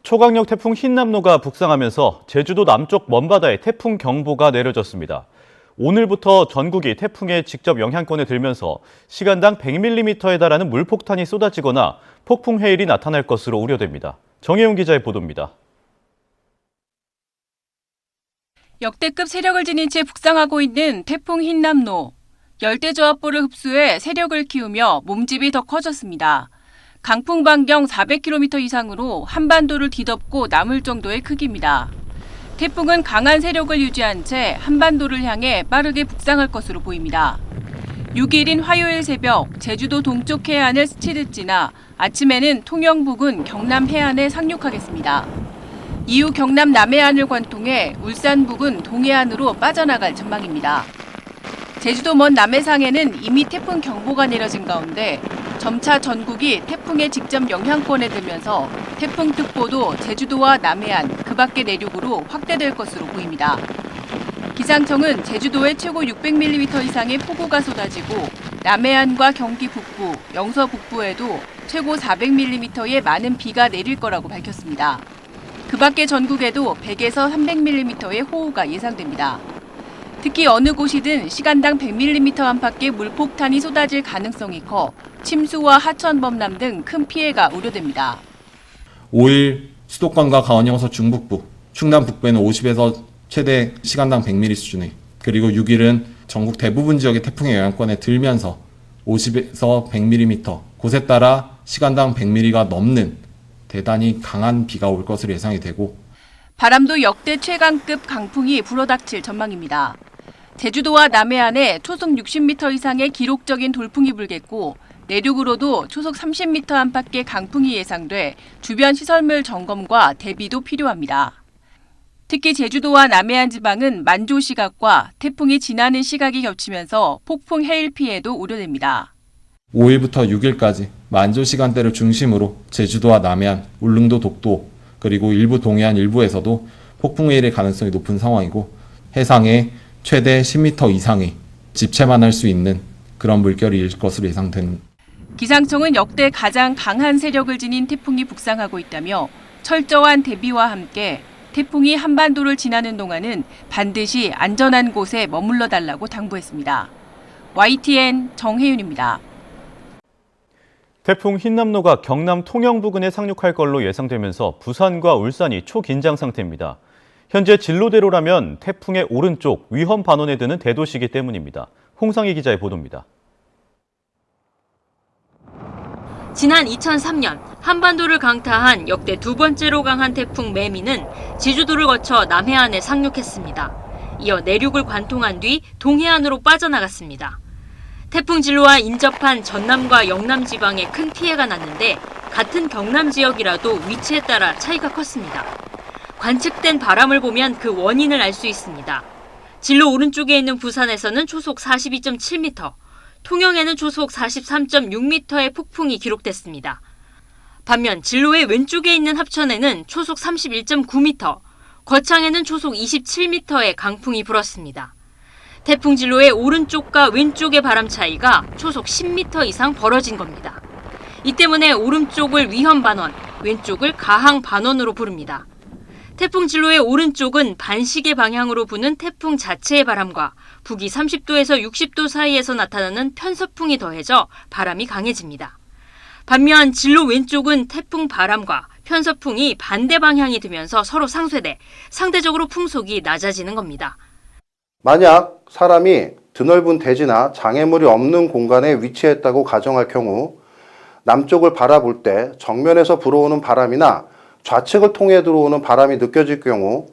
초강력 태풍 흰남노가 북상하면서 제주도 남쪽 먼바다에 태풍 경보가 내려졌습니다. 오늘부터 전국이 태풍의 직접 영향권에 들면서 시간당 100mm에 달하는 물폭탄이 쏟아지거나 폭풍 해일이 나타날 것으로 우려됩니다. 정혜용 기자의 보도입니다. 역대급 세력을 지닌 채 북상하고 있는 태풍 흰남노. 열대저하보를 흡수해 세력을 키우며 몸집이 더 커졌습니다. 강풍 반경 400km 이상으로 한반도를 뒤덮고 남을 정도의 크기입니다. 태풍은 강한 세력을 유지한 채 한반도를 향해 빠르게 북상할 것으로 보입니다. 6일인 화요일 새벽 제주도 동쪽 해안을 스치듯 지나 아침에는 통영 부근 경남 해안에 상륙하겠습니다. 이후 경남 남해안을 관통해 울산 부근 동해안으로 빠져나갈 전망입니다. 제주도 먼 남해상에는 이미 태풍 경보가 내려진 가운데 점차 전국이 태풍의 직접 영향권에 들면서 태풍특보도 제주도와 남해안, 그 밖의 내륙으로 확대될 것으로 보입니다. 기상청은 제주도에 최고 600mm 이상의 폭우가 쏟아지고 남해안과 경기 북부, 영서 북부에도 최고 400mm의 많은 비가 내릴 거라고 밝혔습니다. 그 밖의 전국에도 100에서 300mm의 호우가 예상됩니다. 특히 어느 곳이든 시간당 100mm 안팎의 물폭탄이 쏟아질 가능성이 커 침수와 하천 범람 등 큰 피해가 우려됩니다. 5일 수도권과 강원 영서 중북부, 충남 북부에는 50에서 최대 시간당 100mm 수준의, 그리고 6일은 전국 대부분 지역의 태풍의 영향권에 들면서 50에서 100mm, 곳에 따라 시간당 100mm가 넘는 대단히 강한 비가 올 것으로 예상이 되고, 바람도 역대 최강급 강풍이 불어닥칠 전망입니다. 제주도와 남해안에 초속 60m 이상의 기록적인 돌풍이 불겠고 내륙으로도 초속 30m 안팎의 강풍이 예상돼 주변 시설물 점검과 대비도 필요합니다. 특히 제주도와 남해안 지방은 만조 시각과 태풍이 지나는 시각이 겹치면서 폭풍 해일 피해도 우려됩니다. 5일부터 6일까지 만조 시간대를 중심으로 제주도와 남해안, 울릉도, 독도, 그리고 일부 동해안 일부에서도 폭풍 해일의 가능성이 높은 상황이고, 해상에 최대 10m 이상의 집채만 할 수 있는 그런 물결이 일 것으로 예상됩니다. 기상청은 역대 가장 강한 세력을 지닌 태풍이 북상하고 있다며 철저한 대비와 함께 태풍이 한반도를 지나는 동안은 반드시 안전한 곳에 머물러 달라고 당부했습니다. YTN 정혜윤입니다. 태풍 흰남노가 경남 통영 부근에 상륙할 걸로 예상되면서 부산과 울산이 초긴장 상태입니다. 현재 진로대로라면 태풍의 오른쪽 위험 반원에 드는 대도시이기 때문입니다. 홍상희 기자의 보도입니다. 지난 2003년 한반도를 강타한 역대 두 번째로 강한 태풍 매미는 제주도를 거쳐 남해안에 상륙했습니다. 이어 내륙을 관통한 뒤 동해안으로 빠져나갔습니다. 태풍 진로와 인접한 전남과 영남 지방에 큰 피해가 났는데 같은 경남 지역이라도 위치에 따라 차이가 컸습니다. 관측된 바람을 보면 그 원인을 알 수 있습니다. 진로 오른쪽에 있는 부산에서는 초속 42.7m, 통영에는 초속 43.6m의 폭풍이 기록됐습니다. 반면 진로의 왼쪽에 있는 합천에는 초속 31.9m, 거창에는 초속 27m의 강풍이 불었습니다. 태풍 진로의 오른쪽과 왼쪽의 바람 차이가 초속 10m 이상 벌어진 겁니다. 이 때문에 오른쪽을 위험 반원, 왼쪽을 가항 반원으로 부릅니다. 태풍 진로의 오른쪽은 반시계 방향으로 부는 태풍 자체의 바람과 북위 30도에서 60도 사이에서 나타나는 편서풍이 더해져 바람이 강해집니다. 반면 진로 왼쪽은 태풍 바람과 편서풍이 반대 방향이 되면서 서로 상쇄돼 상대적으로 풍속이 낮아지는 겁니다. 만약 사람이 드넓은 대지나 장애물이 없는 공간에 위치했다고 가정할 경우 남쪽을 바라볼 때 정면에서 불어오는 바람이나 좌측을 통해 들어오는 바람이 느껴질 경우